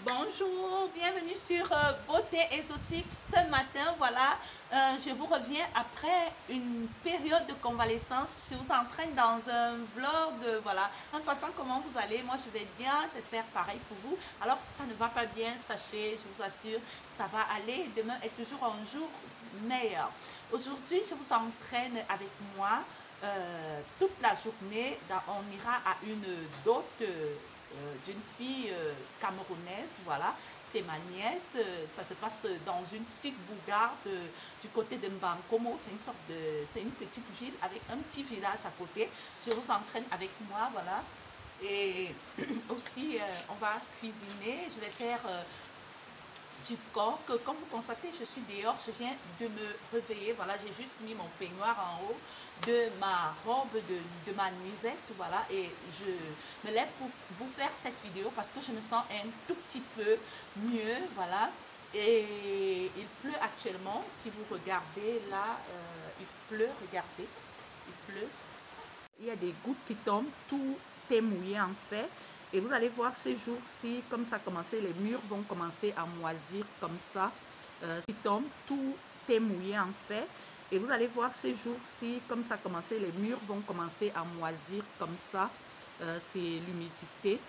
Bonjour, bienvenue sur Beauté Exotique. Ce matin, voilà, je vous reviens après une période de convalescence. Je vous entraîne dans un vlog, voilà, en passant comment vous allez. Moi, je vais bien, j'espère pareil pour vous. Alors, si ça ne va pas bien, sachez, je vous assure, ça va aller. Demain est toujours un jour meilleur. Aujourd'hui, je vous entraîne avec moi toute la journée. On ira à une dot d'une fille camerounaise, voilà, c'est ma nièce, ça se passe dans une petite bourgade du côté de Mbankomo, c'est une petite ville avec un petit village à côté. Je vous entraîne avec moi, voilà, et aussi on va cuisiner, je vais faire du coq. Comme vous constatez, je suis dehors, je viens de me réveiller, voilà, j'ai juste mis mon peignoir en haut de ma robe, de ma nuisette, voilà, et je me lève pour vous faire cette vidéo parce que je me sens un tout petit peu mieux, voilà, et il pleut actuellement, si vous regardez là, il pleut, regardez, il pleut, il y a des gouttes qui tombent, tout est mouillé en fait. Et vous allez voir ces jours-ci, comme ça a commencé, les murs vont commencer à moisir comme ça. Qui tombe, tout est mouillé en fait. Et vous allez voir ces jours-ci, comme ça a commencé, les murs vont commencer à moisir comme ça. C'est l'humidité.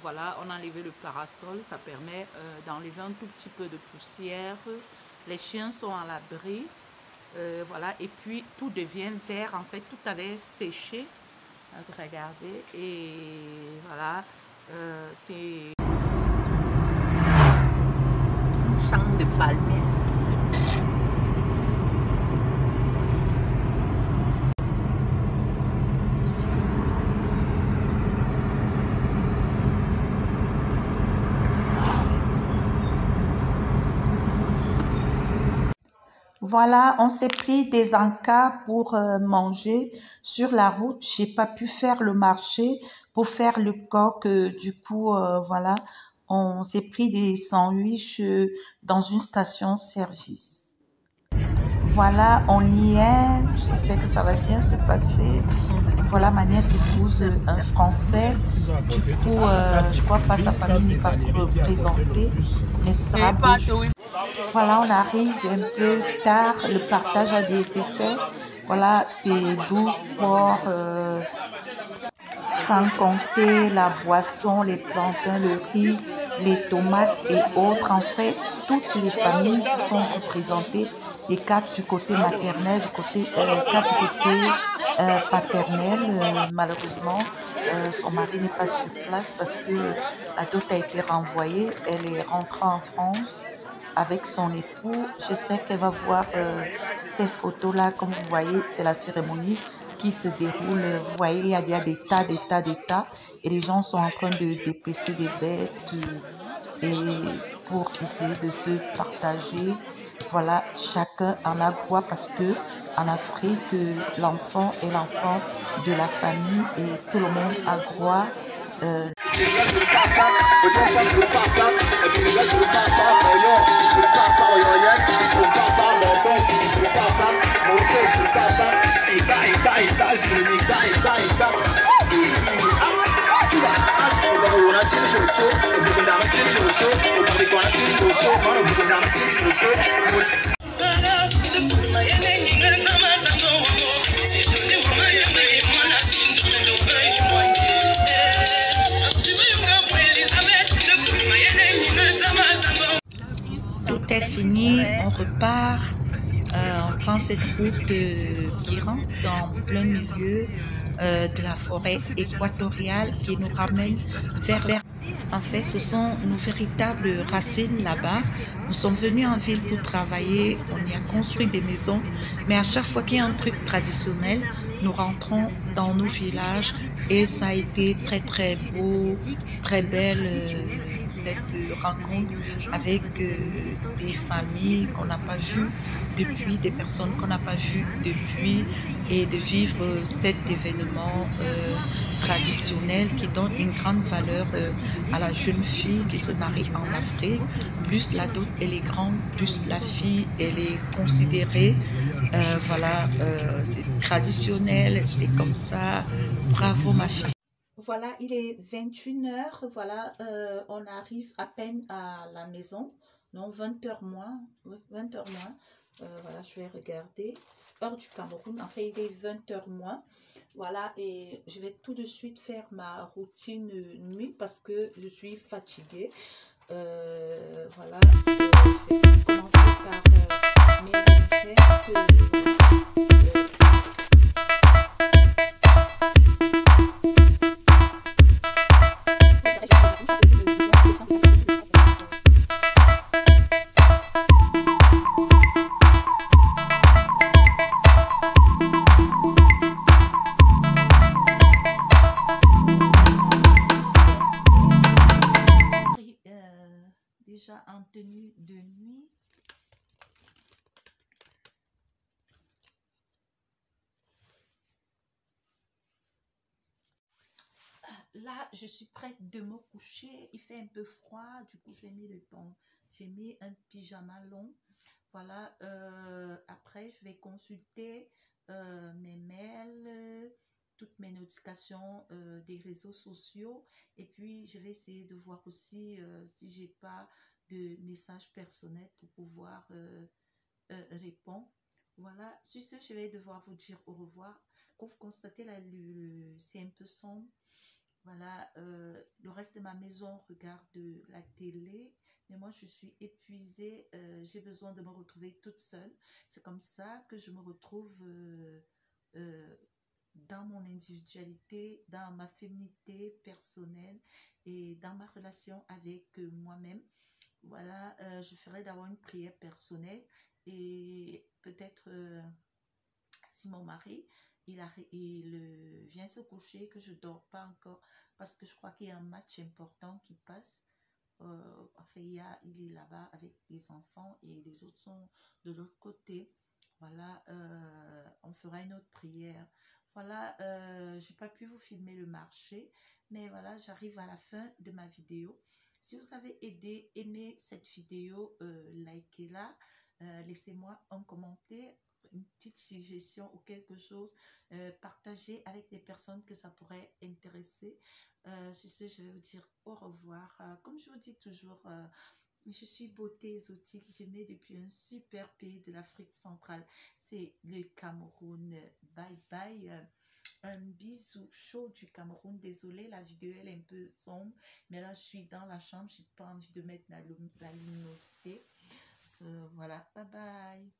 Voilà, on a enlevé le parasol, ça permet d'enlever un tout petit peu de poussière. Les chiens sont à l'abri. Voilà, et puis tout devient vert en fait, tout avait séché. Regardez, et voilà, c'est un champ de palmiers. Voilà, on s'est pris des encas pour manger sur la route. J'ai pas pu faire le marché pour faire le coq. Du coup, voilà, on s'est pris des sandwichs dans une station-service. Voilà, on y est. J'espère que ça va bien se passer. Voilà, ma nièce épouse un Français. Du coup, je crois pas sa famille n'est pas représentée, mais ce sera beau. Voilà, on arrive un peu tard, le partage a été fait. Voilà, c'est 12 porcs, sans compter la boisson, les plantains, le riz, les tomates et autres. En fait, toutes les familles sont représentées, les 4 du côté maternel, du côté 4 du côté paternel. Malheureusement, son mari n'est pas sur place parce que la dot a été renvoyée. Elle est rentrée en France avec son époux. J'espère qu'elle va voir ces photos-là. Comme vous voyez, c'est la cérémonie qui se déroule. Vous voyez, il y a des tas. Et les gens sont en train de dépecer des bêtes et pour essayer de se partager. Voilà, chacun en a droit parce que en Afrique, l'enfant est l'enfant de la famille et tout le monde a droit. Tout est fini, on repart, on prend cette route qui rentre dans plein milieu de la forêt équatoriale qui nous ramène vers. En fait, ce sont nos véritables racines là-bas. Nous sommes venus en ville pour travailler, on y a construit des maisons, mais à chaque fois qu'il y a un truc traditionnel, nous rentrons dans nos villages et ça a été très très beau, très belle cette rencontre avec des familles qu'on n'a pas vues depuis, des personnes qu'on n'a pas vues depuis, et de vivre cet événement traditionnel qui donne une grande valeur à la jeune fille qui se marie en Afrique. Plus la dot elle est grande, plus la fille elle est considérée. Voilà, c'est traditionnel, c'est comme ça. Bravo ma fille. Voilà, il est 21 h. Voilà, on arrive à peine à la maison. Non, 20 h moins. Oui, 20 h moins. Voilà, je vais regarder. Heure du Cameroun. En fait, il est 20 h moins. Voilà, et je vais tout de suite faire ma routine nuit parce que je suis fatiguée. Voilà, je vais commencer par mes déjà en tenue de nuit. Là, je suis prête de me coucher. Il fait un peu froid. Du coup, j'ai mis j'ai mis un pyjama long. Voilà. Après, je vais consulter mes mails, toutes mes notifications des réseaux sociaux. Et puis, je vais essayer de voir aussi si j'ai pas de messages personnels pour pouvoir répondre. Voilà. Sur ce, je vais devoir vous dire au revoir. Comme vous constatez, là, c'est un peu sombre. Voilà, le reste de ma maison regarde la télé, mais moi je suis épuisée, j'ai besoin de me retrouver toute seule. C'est comme ça que je me retrouve euh, dans mon individualité, dans ma féminité personnelle et dans ma relation avec moi-même. Voilà, je ferai d'abord une prière personnelle et peut-être si mon mari il vient se coucher, que je ne dors pas encore parce que je crois qu'il y a un match important qui passe. Enfin, il est là-bas avec des enfants et les autres sont de l'autre côté. Voilà, on fera une autre prière. Voilà, j'ai pas pu vous filmer le marché, mais voilà, j'arrive à la fin de ma vidéo. Si vous avez aimé cette vidéo, likez-la, laissez-moi un commentaire, une petite suggestion ou quelque chose, partagez avec des personnes que ça pourrait intéresser. Sur ce, je vais vous dire au revoir. Comme je vous dis toujours, je suis beauté exotique. Je nais depuis un super pays de l'Afrique centrale. C'est le Cameroun. Bye bye. Un bisou chaud du Cameroun. Désolée, la vidéo elle est un peu sombre. Mais là, je suis dans la chambre. J'ai pas envie de mettre la luminosité. Voilà. Bye bye.